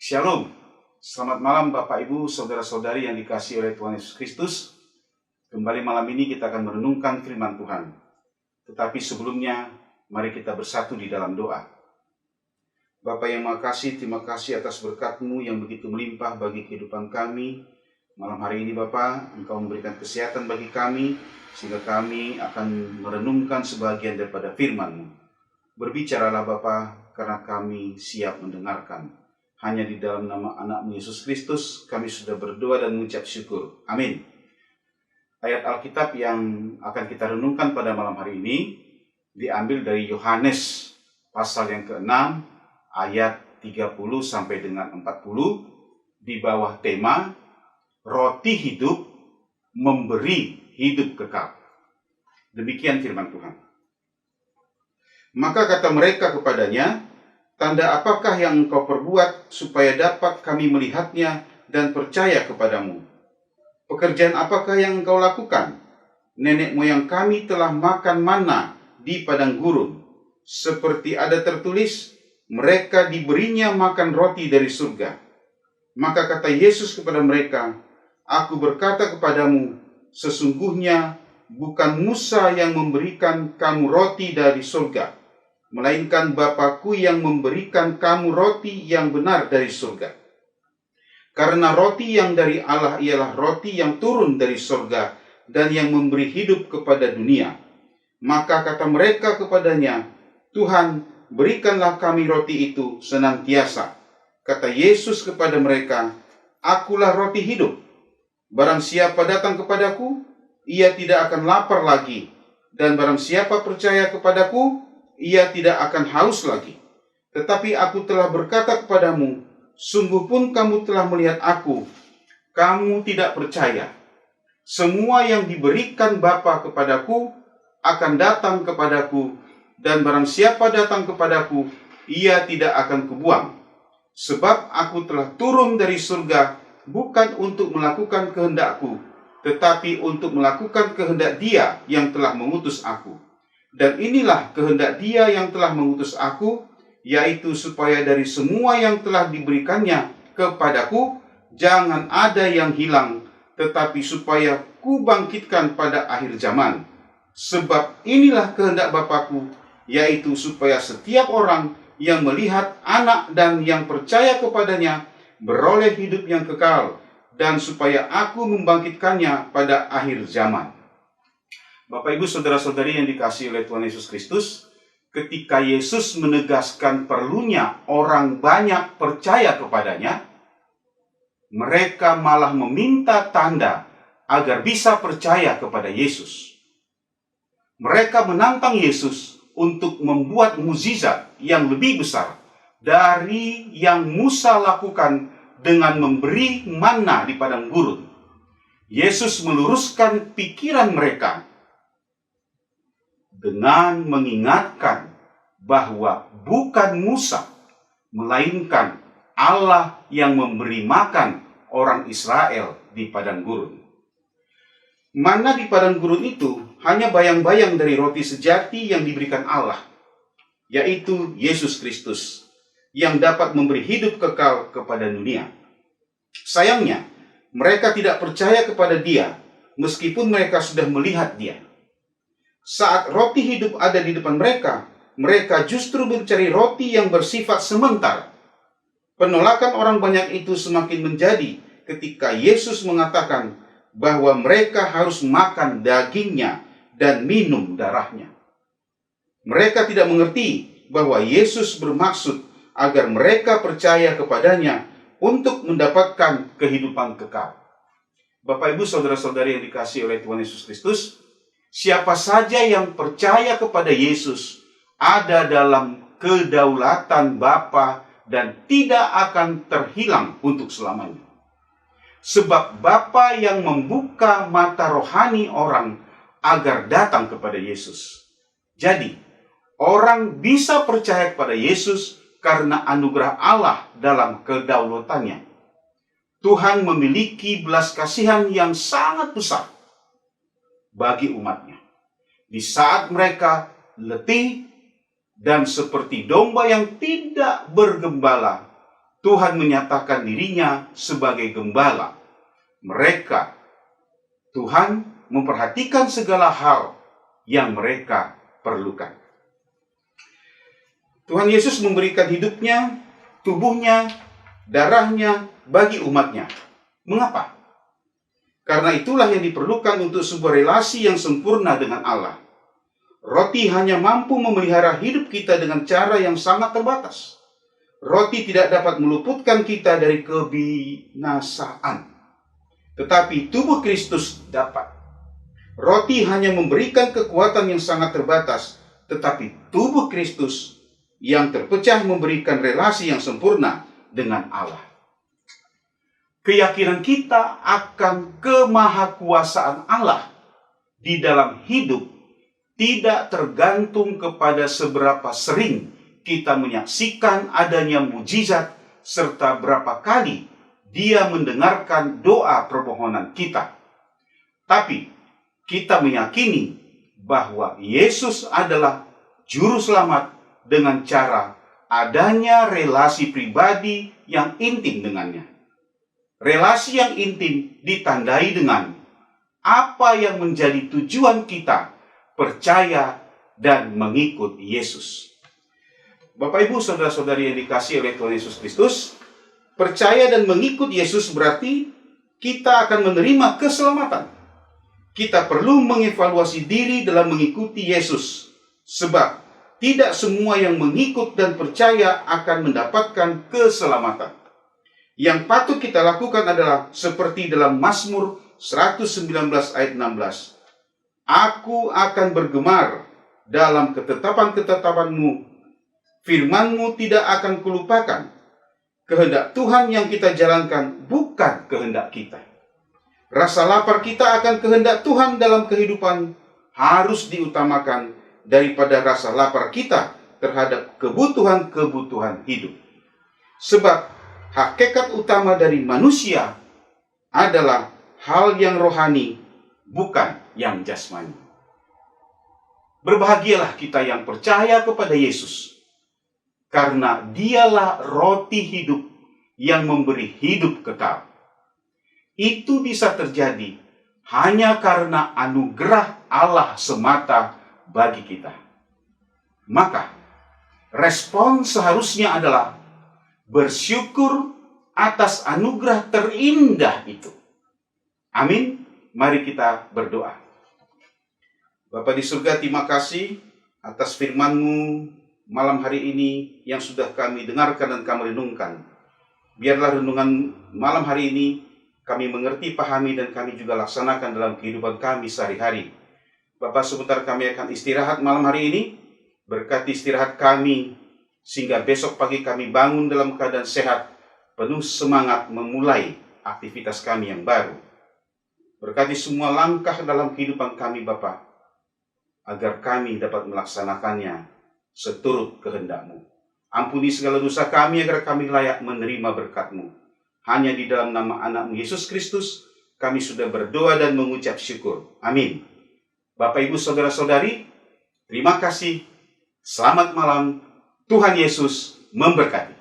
Shalom, selamat malam Bapak Ibu, Saudara-saudari yang dikasihi oleh Tuhan Yesus Kristus. Kembali malam ini kita akan merenungkan firman Tuhan. Tetapi sebelumnya, mari kita bersatu di dalam doa. Bapa yang Maha Kasih, terima kasih atas berkat-Mu yang begitu melimpah bagi kehidupan kami. Malam hari ini Bapa, Engkau memberikan kesehatan bagi kami, sehingga kami akan merenungkan sebagian daripada firman-Mu. Berbicaralah Bapa, karena kami siap mendengarkan. Hanya di dalam nama anak-Mu Yesus Kristus, kami sudah berdoa dan mengucap syukur. Amin. Ayat Alkitab yang akan kita renungkan pada malam hari ini, diambil dari Yohanes pasal yang ke-6, ayat 30 sampai dengan 40, di bawah tema, Roti hidup memberi hidup kekal. Demikian firman Tuhan. Maka kata mereka kepadanya, tanda apakah yang engkau perbuat supaya dapat kami melihatnya dan percaya kepadamu? Pekerjaan apakah yang engkau lakukan? Nenek moyang kami telah makan manna di padang gurun. Seperti ada tertulis, mereka diberinya makan roti dari surga. Maka kata Yesus kepada mereka, Aku berkata kepadamu, sesungguhnya bukan Musa yang memberikan kamu roti dari surga, melainkan Bapa-Ku yang memberikan kamu roti yang benar dari surga. Karena roti yang dari Allah ialah roti yang turun dari surga dan yang memberi hidup kepada dunia. Maka kata mereka kepadanya, Tuhan, berikanlah kami roti itu senantiasa. Kata Yesus kepada mereka, Akulah roti hidup. Barang siapa datang kepadaku, ia tidak akan lapar lagi. Dan barang siapa percaya kepadaku, ia tidak akan haus lagi. Tetapi aku telah berkata kepadamu, sungguh pun kamu telah melihat aku, kamu tidak percaya. Semua yang diberikan Bapa kepadaku akan datang kepadaku, dan barang siapa datang kepadaku, ia tidak akan kubuang. Sebab aku telah turun dari surga, bukan untuk melakukan kehendakku, tetapi untuk melakukan kehendak Dia yang telah mengutus aku. Dan inilah kehendak Dia yang telah mengutus aku, yaitu supaya dari semua yang telah diberikannya kepadaku, jangan ada yang hilang, tetapi supaya kubangkitkan pada akhir zaman. Sebab inilah kehendak Bapa-Ku, yaitu supaya setiap orang yang melihat Anak dan yang percaya kepadanya beroleh hidup yang kekal, dan supaya aku membangkitkannya pada akhir zaman. Bapak Ibu Saudara-saudari yang dikasihi oleh Tuhan Yesus Kristus, ketika Yesus menegaskan perlunya orang banyak percaya kepadanya, mereka malah meminta tanda agar bisa percaya kepada Yesus. Mereka menantang Yesus untuk membuat mukjizat yang lebih besar dari yang Musa lakukan dengan memberi manna di padang gurun. Yesus meluruskan pikiran mereka dengan mengingatkan bahwa bukan Musa, melainkan Allah yang memberi makan orang Israel di padang gurun. Manna di padang gurun itu hanya bayang-bayang dari roti sejati yang diberikan Allah, yaitu Yesus Kristus, yang dapat memberi hidup kekal kepada dunia. Sayangnya, mereka tidak percaya kepada Dia, meskipun mereka sudah melihat Dia. Saat roti hidup ada di depan mereka, mereka justru mencari roti yang bersifat sementara. Penolakan orang banyak itu semakin menjadi ketika Yesus mengatakan bahwa mereka harus makan dagingnya dan minum darahnya. Mereka tidak mengerti bahwa Yesus bermaksud agar mereka percaya kepadanya untuk mendapatkan kehidupan kekal. Bapak Ibu Saudara-saudari yang dikasihi oleh Tuhan Yesus Kristus, siapa saja yang percaya kepada Yesus ada dalam kedaulatan Bapa dan tidak akan terhilang untuk selamanya. Sebab Bapa yang membuka mata rohani orang agar datang kepada Yesus. Jadi, orang bisa percaya kepada Yesus karena anugerah Allah dalam kedaulatannya. Tuhan memiliki belas kasihan yang sangat besar bagi umatnya. Di saat mereka letih dan seperti domba yang tidak bergembala, Tuhan menyatakan dirinya sebagai gembala mereka. Tuhan memperhatikan segala hal yang mereka perlukan. Tuhan Yesus memberikan hidupnya, tubuhnya, darahnya bagi umatnya. Mengapa? Karena itulah yang diperlukan untuk sebuah relasi yang sempurna dengan Allah. Roti hanya mampu memelihara hidup kita dengan cara yang sangat terbatas. Roti tidak dapat meluputkan kita dari kebinasaan. Tetapi tubuh Kristus dapat. Roti hanya memberikan kekuatan yang sangat terbatas, tetapi tubuh Kristus yang terpecah memberikan relasi yang sempurna dengan Allah. Keyakinan kita akan kemahakuasaan Allah di dalam hidup tidak tergantung kepada seberapa sering kita menyaksikan adanya mujizat serta berapa kali Dia mendengarkan doa permohonan kita. Tapi kita meyakini bahwa Yesus adalah juru selamat dengan cara adanya relasi pribadi yang intim dengannya. Relasi yang intim ditandai dengan apa yang menjadi tujuan kita percaya dan mengikut Yesus. Bapak, Ibu, saudara-saudari yang dikasihi oleh Tuhan Yesus Kristus, percaya dan mengikut Yesus berarti kita akan menerima keselamatan. Kita perlu mengevaluasi diri dalam mengikuti Yesus, sebab tidak semua yang mengikut dan percaya akan mendapatkan keselamatan. Yang patut kita lakukan adalah seperti dalam Mazmur 119 ayat 16. Aku akan bergemar dalam ketetapan-ketetapanmu, firman-Mu tidak akan kulupakan. Kehendak Tuhan yang kita jalankan bukan kehendak kita. Rasa lapar kita akan kehendak Tuhan dalam kehidupan harus diutamakan daripada rasa lapar kita terhadap kebutuhan-kebutuhan hidup. Sebab hakikat utama dari manusia adalah hal yang rohani, bukan yang jasmani. Berbahagialah kita yang percaya kepada Yesus, karena Dialah roti hidup yang memberi hidup kekal. Itu bisa terjadi hanya karena anugerah Allah semata bagi kita. Maka, respon seharusnya adalah bersyukur atas anugerah terindah itu. Amin. Mari kita berdoa. Bapa di surga, terima kasih atas firman-Mu malam hari ini yang sudah kami dengarkan dan kami renungkan. Biarlah renungan malam hari ini kami mengerti, pahami, dan kami juga laksanakan dalam kehidupan kami sehari-hari. Bapa, sebentar kami akan istirahat malam hari ini. Berkati istirahat kami, sehingga besok pagi kami bangun dalam keadaan sehat, penuh semangat memulai aktivitas kami yang baru. Berkati semua langkah dalam kehidupan kami, Bapa, agar kami dapat melaksanakannya seturut kehendak-Mu. Ampuni segala dosa kami agar kami layak menerima berkat-Mu. Hanya di dalam nama anak-Mu Yesus Kristus, kami sudah berdoa dan mengucap syukur. Amin. Bapak, Ibu, saudara-saudari, terima kasih. Selamat malam. Tuhan Yesus memberkati.